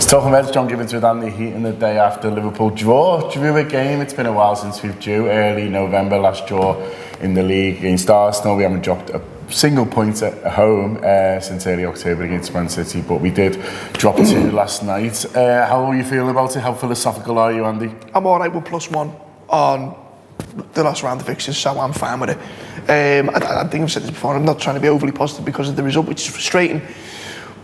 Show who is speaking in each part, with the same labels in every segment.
Speaker 1: Talking about John Gibbons with Andy Heaton the day after Liverpool drew a game. It's been a while since we've drew. Early November, last draw in the league against Arsenal. We haven't dropped a single point at home since early October against Man City, but we did drop 2 last night. How are you feeling about it? How philosophical are you, Andy?
Speaker 2: I'm alright with +1 on the last round of fixtures, so I'm fine with it. I think I've said this before, I'm not trying to be overly positive because of the result, which is frustrating.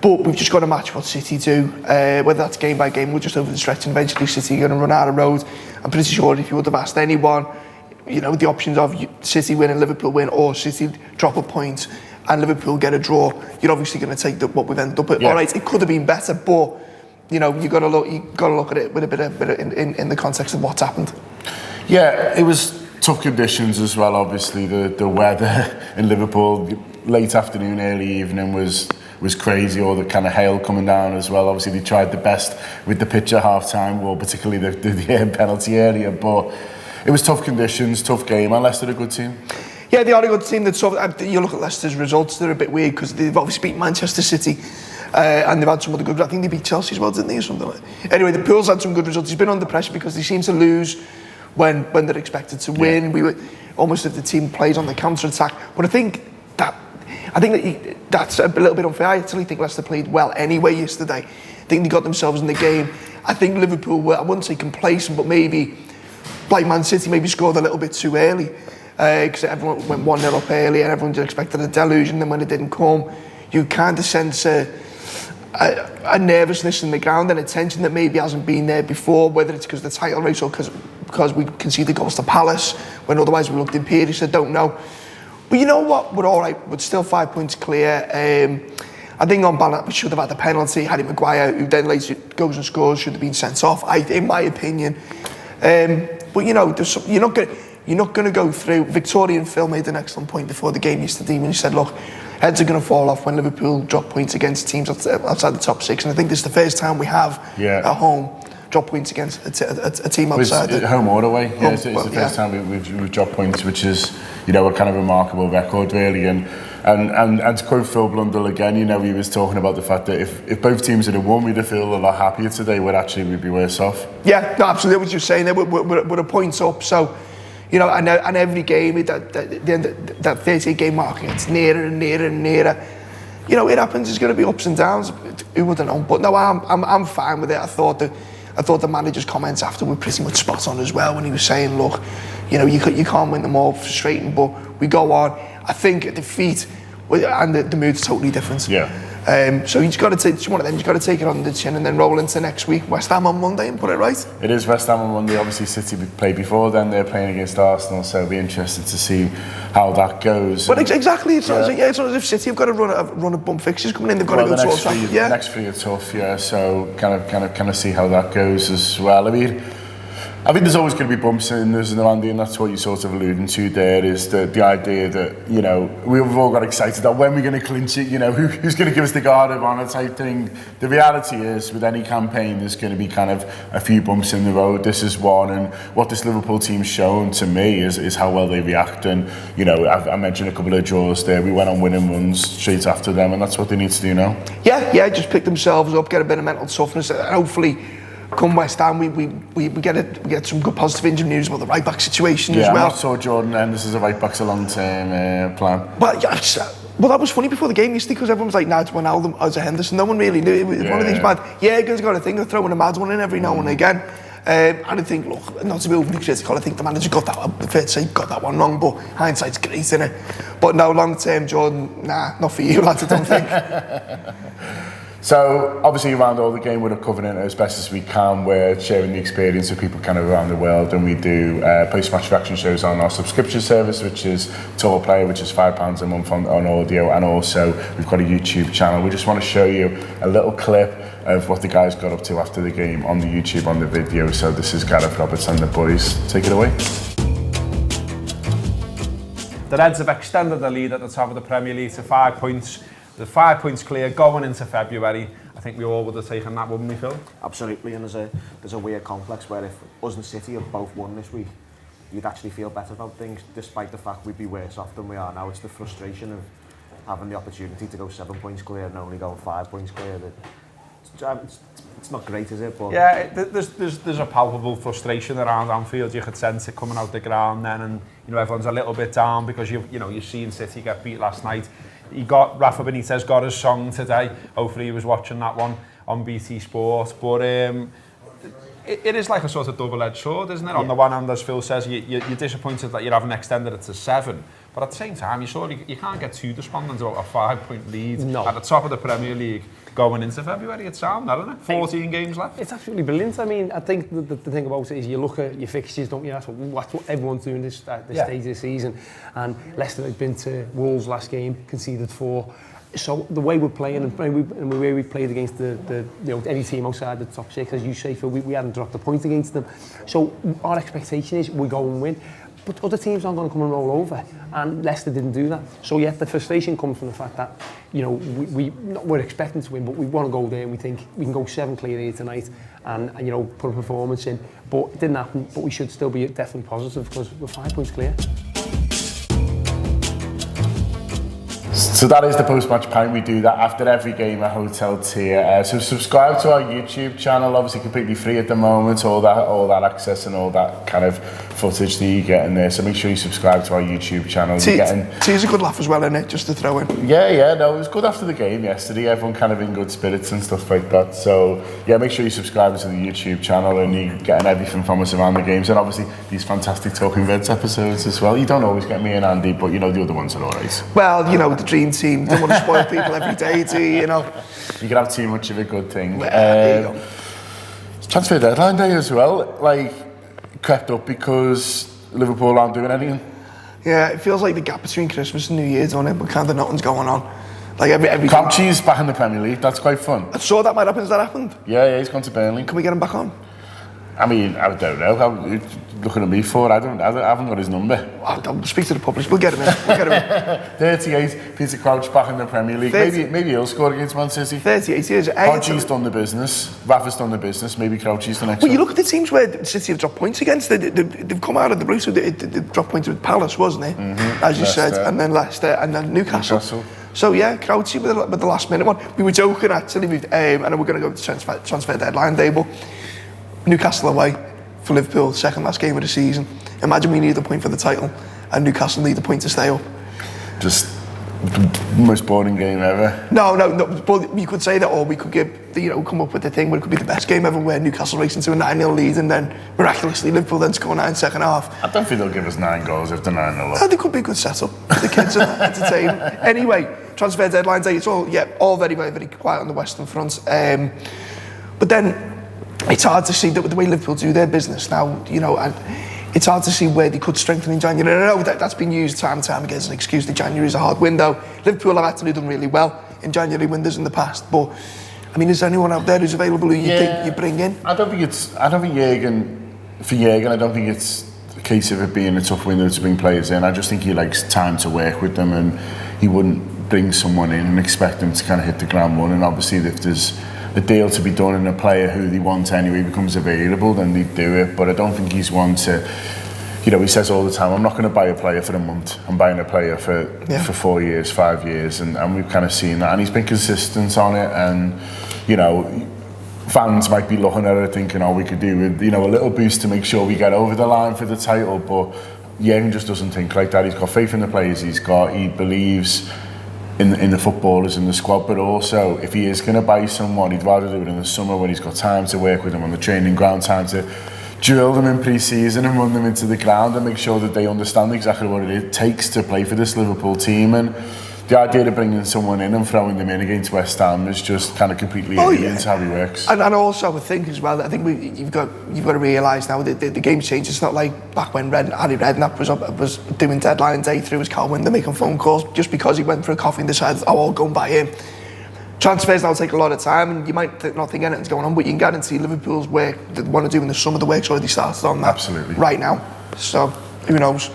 Speaker 2: But we've just got to match what City do. Whether that's game by game, we're just over the stretch, and eventually City are going to run out of road. I'm pretty sure if you would have asked anyone, you know, the options of City win and Liverpool win, or City drop a point and Liverpool get a draw, you're obviously going to take what we've ended up with. Yeah. All right, it could have been better, but you know, you got to look at it with a bit in the context of what's happened.
Speaker 1: Yeah, it was tough conditions as well. Obviously, the weather in Liverpool, late afternoon, early evening was crazy, or the kind of hail coming down as well. Obviously they tried the best with the pitch at half time, well, particularly the penalty earlier, but it was tough conditions, tough game. And Leicester a good team? Yeah,
Speaker 2: they are a good team. You look at Leicester's results, they're a bit weird because they've obviously beat Manchester City and they've had some other good, I think they beat Chelsea as well, didn't they, or something like that. Anyway, the Pool's had some good results. He's been under pressure because they seem to lose when they're expected to win. Yeah. We were almost if the team plays on the counter-attack, but I think that's a little bit unfair. I actually think Leicester played well anyway yesterday. I think they got themselves in the game. I think Liverpool were, I wouldn't say complacent, but maybe, like Man City, maybe scored a little bit too early. Because everyone went 1-0 up early and everyone expected a deluge, and then when it didn't come, you kind of sense a nervousness in the ground and a tension that maybe hasn't been there before, whether it's because of the title race or because we conceded goals to Palace, when otherwise we looked imperious, I don't know. But you know what? We're all right. We're still 5 points clear. I think on balance we should have had the penalty. Harry Maguire, who then later goes and scores, should have been sent off, in my opinion. But you know, you're not going to go through. Victorian Phil made an excellent point before the game yesterday when he said, "Look, heads are going to fall off when Liverpool drop points against teams outside the top 6." And I think this is the first time we have at home drop points against a team outside.
Speaker 1: Home or away? Yeah, it's the first time we've dropped points, which is, you know, a kind of remarkable record, really. And to quote Phil Blundell again, you know, he was talking about the fact that if both teams had won, we'd have felt a lot happier today. We'd be worse off. Yeah, no, absolutely. What you're saying there, we're a point up. So, you know, and every game, that 38-game mark gets nearer and nearer and nearer. You know, it happens. There's going to be ups and downs. Who would have known? But no, I'm fine with it. I thought the manager's comments after were pretty much spot on as well, when he was saying, look, you know, you can't win them all, frustrating, but we go on. I think a defeat and the mood's totally different. Yeah. So you've got to take one of them. You've got to take it on the chin and then roll into next week. West Ham on Monday and put it right. It is West Ham on Monday. Obviously, City played before then. They're playing against Arsenal, so it'll be interesting to see how that goes. But exactly, it's not as if City have got to run a bump fixtures coming in. They've got to go to the next 3 are tough. Yeah. So kind of see how that goes as well. I think there's always going to be bumps in this and Andy, and that's what you're sort of alluding to there, is the idea that, you know, we've all got excited that when we're going to clinch it, you know, who's going to give us the guard of honour type thing. The reality is, with any campaign, there's going to be kind of a few bumps in the road. This is one, and what this Liverpool team's shown to me is how well they react. And, you know, I mentioned a couple of draws there. We went on winning runs straight after them, and that's what they need to do now. Yeah, just pick themselves up, get a bit of mental toughness, and hopefully, come West Ham, we get some good positive injury news about the right back situation as well. Yeah, I saw Jordan Henderson as a right back's a long term plan. Well, that was funny before the game yesterday, because everyone was like, it's Wijnaldum as a Henderson. No one really knew. It was one of these mad. Yeah, Gibbons got a thing of throwing a mad one in every now and again. And I think, look, not to be overly critical, I think the manager got that one wrong, but hindsight's great, isn't it? But no, long term, Jordan, not for you, lads, I don't think. So, obviously around all the game we're covering it as best as we can. We're sharing the experience with people kind of around the world, and we do post-match reaction shows on our subscription service, which is Tour Player, which is £5 a month on audio, and also we've got a YouTube channel. We just want to show you a little clip of what the guys got up to after the game on the YouTube, on the video. So this is Gareth Roberts and the boys. Take it away.
Speaker 3: The Reds have extended the lead at the top of the Premier League to 5 points. They're 5 points clear going into February. I think we all would have taken that, wouldn't we, Phil?
Speaker 4: Absolutely, and there's a weird complex where if us and City have both won this week, you'd actually feel better about things, despite the fact we'd be worse off than we are now. It's the frustration of having the opportunity to go 7 points clear and only going 5 points clear. It's it's not great, is it? But
Speaker 3: yeah, there's a palpable frustration around Anfield. You could sense it coming out the ground then, and you know everyone's a little bit down because you've seen City get beat last night. Rafa Benitez got his song today. Hopefully he was watching that one on BT Sport. But it is like a sort of double-edged sword, isn't it? Yeah. On the one hand, as Phil says, you're disappointed that you haven't extended it to 7. But at the same time, you can't get too despondent about a 5-point lead at the top of the Premier League going into February. It's sound, isn't it? 14 games left.
Speaker 5: It's absolutely brilliant. I mean, I think the thing about it is you look at your fixtures, don't you? That's what everyone's doing this stage of the season. And Leicester had been to Wolves last game, conceded 4. So the way we're playing and the way we played against any team outside the top 6, as you say, Phil, we hadn't dropped a point against them. So our expectation is we go and win. But other teams aren't going to come and roll over, and Leicester didn't do that. So yeah, the frustration comes from the fact that we're expecting to win, but we want to go there and we think we can go 7 clear here tonight and put a performance in. But it didn't happen. But we should still be definitely positive because we're 5 points clear.
Speaker 1: So that is the post-match pint. We do that after every game at Hotel Tier. So subscribe to our YouTube channel, obviously completely free at the moment, all that access and all that kind of footage that you get in there. So make sure you subscribe to our YouTube channel.
Speaker 2: Tier's a good laugh as well, isn't it? Just to throw in.
Speaker 1: Yeah, no, it was good after the game yesterday. Everyone kind of in good spirits and stuff like that. So yeah, make sure you subscribe to the YouTube channel and you're getting everything from us around the games. And obviously these fantastic Talking Reds episodes as well. You don't always get me and Andy, but the other ones are alright.
Speaker 2: Well, the dream team. Don't want to spoil people every day, do you?
Speaker 1: You can have too much of a good thing.
Speaker 2: There you go.
Speaker 1: Transfer deadline day as well, crept up because Liverpool aren't doing anything.
Speaker 2: Yeah, it feels like the gap between Christmas and New Year's, don't it? But kind of nothing's going on. Like every
Speaker 1: Crouchy's back in the Premier League. That's quite fun.
Speaker 2: I saw that might happen. Has that happened?
Speaker 1: Yeah, he's gone to Burnley.
Speaker 2: Can we get him back on?
Speaker 1: I mean, I don't know. How you looking at me for? I haven't got his number.
Speaker 2: I'll speak to the public. We'll get him in.
Speaker 1: 38, Peter Crouch back in the Premier League. Maybe he'll score against Man City.
Speaker 2: 38 years.
Speaker 1: Hodgie's done the business. Rafa's done the business. Maybe Crouchy's the next one.
Speaker 2: You look at the teams where City have dropped points against. They've come out of the blue. So they dropped points with Palace, wasn't it? Mm-hmm. As you said. And then Leicester and then Newcastle. So yeah, Crouchy with the last minute one. We were joking actually. I know we're going to go to transfer deadline day, but Newcastle away for Liverpool, second last game of the season. Imagine we need a point for the title and Newcastle need a point to stay up.
Speaker 1: Just the most boring game ever.
Speaker 2: No, but you could say that, or we could come up with the thing where it could be the best game ever, where Newcastle racing to a 9-0 lead and then miraculously Liverpool then score 9 second half.
Speaker 1: I don't think they'll give us 9 goals if they're 9-0 up.
Speaker 2: They could be a good setup for the kids and entertain. Anyway, transfer deadline day, it's all very, very, very quiet on the Western Front. But then it's hard to see the way Liverpool do their business now, and it's hard to see where they could strengthen in January. And I know that's been used time and time again as an excuse that January is a hard window. Liverpool have actually done really well in January windows in the past, but I mean, is there anyone out there who's available who you think you bring in? I don't think Jurgen, I don't think it's a case of it being a tough window to bring players in. I just think he likes time to work with them, and he wouldn't bring someone in and expect them to kind of hit the ground running. Obviously, if there's a deal to be done and a player who they want anyway becomes available, then they do it. But I don't think he's one to, he says all the time, I'm not going to buy a player for a month. I'm buying a player for 4 years, 5 years, and we've kind of seen that. And he's been consistent on it, and fans might be looking at it thinking, we could do with a little boost to make sure we get over the line for the title. But Jurgen just doesn't think like that. He's got faith in the players he's got. He believes in the footballers in the squad, but also if he is going to buy someone, he'd rather do it in the summer when he's got time to work with them on the training ground, time to drill them in pre-season and run them into the ground and make sure that they understand exactly what it takes to play for this Liverpool team. And the idea of bringing someone in and throwing them in against West Ham is just kind of completely alien to how he works. And also I think as well, I think you've got to realise now that the game's changed. It's not like back when Harry Redknapp was doing deadline day through his car window making phone calls just because he went for a coffee and decided, I'll go and buy him. Transfers now take a lot of time, and you might not think anything's going on, but you can guarantee Liverpool's work that they want to do in the summer, the work's already started on that.
Speaker 1: Absolutely.
Speaker 2: Right now. So who knows?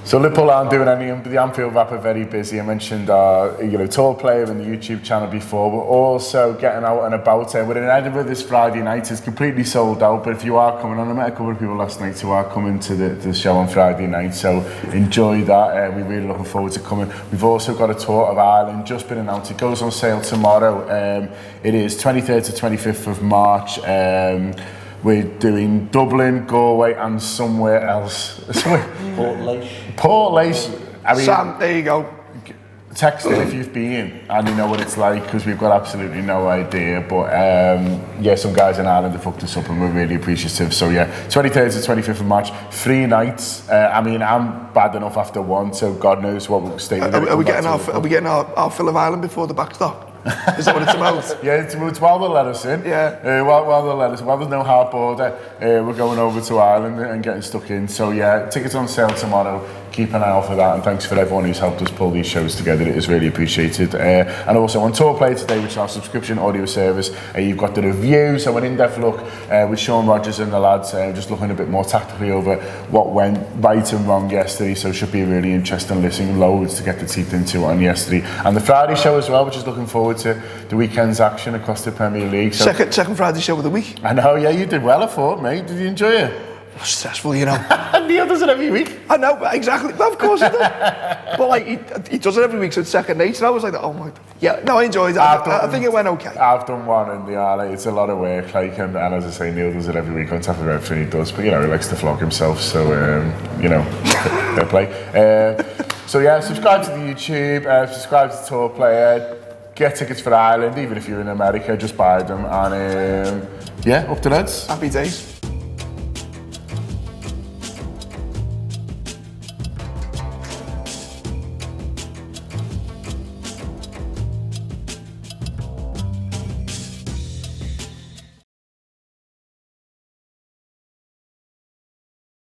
Speaker 1: So Liverpool aren't doing anything, but the Anfield wrap are very busy. I mentioned our tour player and the YouTube channel before. We're also getting out and about. We're in Edinburgh this Friday night. It's completely sold out, but if you are coming on, I met a couple of people last night who are coming to the show on Friday night, so enjoy that. We're really looking forward to coming. We've also got a tour of Ireland just been announced. It goes on sale tomorrow. It is 23rd to 25th of March. We're doing Dublin, Galway and somewhere else. Portlaoise. I mean,
Speaker 2: Sam, there you go.
Speaker 1: Text in if you've been and you know what it's like, because we've got absolutely no idea. But yeah, some guys in Ireland have hooked us up and we're really appreciative. So yeah, 23rd to 25th of March, 3 nights. I mean, I'm bad enough after one, so God knows what we'll stay with.
Speaker 2: Are we getting our fill of Ireland before the backstop? Is that what it's about?
Speaker 1: Yeah, it's while they let us in.
Speaker 2: Yeah.
Speaker 1: While they let us in. While there's no hard border, we're going over to Ireland and getting stuck in. So yeah, tickets on sale tomorrow. Keep an eye out for that, and thanks for everyone who's helped us pull these shows together. It is really appreciated. And also on Tour Play today, which is our subscription audio service, you've got the review, so an in-depth look with Sean Rogers and the lads, just looking a bit more tactically over what went right and wrong yesterday. So it should be a really interesting listening, loads to get the teeth into on yesterday. And the Friday show as well, which is looking forward to the weekend's action across the Premier League. So,
Speaker 2: second Friday show of the week.
Speaker 1: I know, yeah, you did well, I thought, mate. Did you enjoy it?
Speaker 2: Stressful, you know.
Speaker 1: Neil does it every week.
Speaker 2: I know, exactly. Well, of course he does. But like, he does it every week, so it's second nature. I was like, oh my. Yeah, no, I enjoyed it. I think it went okay.
Speaker 1: I've done one, and it's a lot of work. Like, and as I say, Neil does it every week on top of everything he does. But he likes to flog himself, so fair play. So yeah, subscribe to the YouTube, subscribe to Tour Player. Get tickets for Ireland, even if you're in America, just buy them. And yeah, up to Reds.
Speaker 2: Happy days.